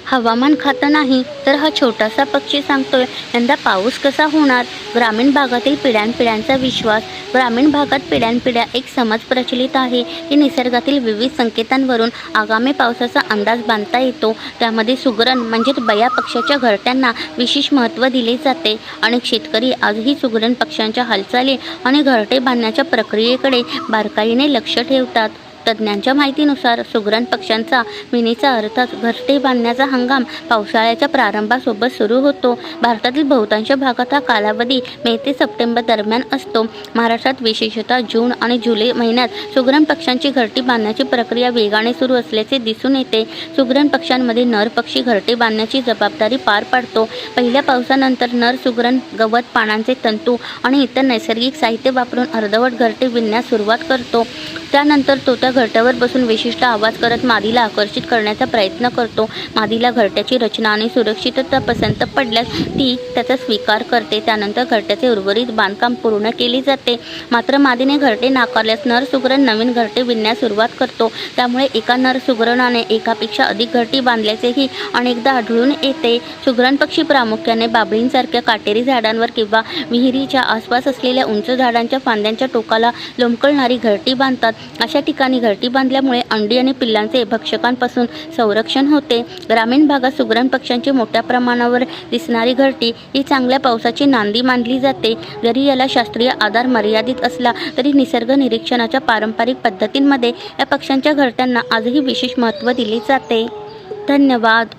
हवामान खातं नाही तर हा छोटासा पक्षी सांगतोय यंदा पाऊस कसा होणार. ग्रामीण भागातील पिढ्यानपिढ्यांचा विश्वास. ग्रामीण भागात पिढ्यानपिढ्या एक समज प्रचलित आहे की निसर्गातील विविध संकेतांवरून आगामी पावसाचा अंदाज बांधता येतो. त्यामध्ये सुगरण म्हणजेच बया पक्ष्याच्या घरट्यांना विशेष महत्त्व दिले जाते. अनेक शेतकरी आजही सुगरण पक्ष्यांच्या हालचाली आणि घरटे बांधण्याच्या प्रक्रियेकडे बारकाईने लक्ष ठेवतात. तज्ज्ञांच्या माहितीनुसार सुगरण पक्ष्यांचा मिनीचा अर्थात घरटे बांधण्याचा हंगाम पावसाळ्याच्या प्रारंभासोबत सुरू होतो. भारतातील बहुतांश भागात हा कालावधी मे ते सप्टेंबर दरम्यान असतो. महाराष्ट्रात विशेषतः जून आणि जुलै महिन्यात सुगरण पक्ष्यांची घरटी बांधण्याची प्रक्रिया वेगाने सुरू असल्याचे दिसून येते. सुगरण पक्ष्यांमध्ये नर पक्षी घरटे बांधण्याची जबाबदारी पार पाडतो. पहिल्या पावसानंतर नर सुगरण गवत, पानांचे तंतू आणि इतर नैसर्गिक साहित्य वापरून अर्धवट घरटे विणण्यास सुरुवात करतो. त्यानंतर तो त्या घरट्यावर बसून विशिष्ट आवाज करत मादीला आकर्षित करण्याचा प्रयत्न करतो. मादीला घरट्याची रचना आणि सुरक्षितता पसंत पडल्यास ती त्याचा स्वीकार करते. त्यानंतर घरट्याचे उर्वरित बांधकाम पूर्ण केले जाते. मात्र मादीने घरटे नाकारल्यास नर सुगरण नवीन घरटे विणण्यास सुरुवात करतो. त्यामुळे एका नर सुगरणाने एकापेक्षा अधिक घरटी बांधल्याचेही अनेकदा आढळून येते. सुगरण पक्षी प्रामुख्याने बाभळींसारख्या काटेरी झाडांवर किंवा विहिरीच्या आसपास असलेल्या उंच झाडांच्या फांद्यांच्या टोकाला लोंबकळणारी घरटी बांधतात. अशा ठिकाणी घरटी बांधल्यामुळे अंडी आणि पिल्लांचे भक्षकांपासून संरक्षण होते. ग्रामीण भागात सुगरण पक्ष्यांची मोठ्या प्रमाणावर दिसणारी घरटी ही चांगल्या पावसाची नांदी मानली जाते. जरी याला शास्त्रीय आधार मर्यादित असला तरी निसर्ग निरीक्षणाच्या पारंपरिक पद्धतींमध्ये या पक्ष्यांच्या घरट्यांना आजही विशेष महत्त्व दिले जाते. धन्यवाद.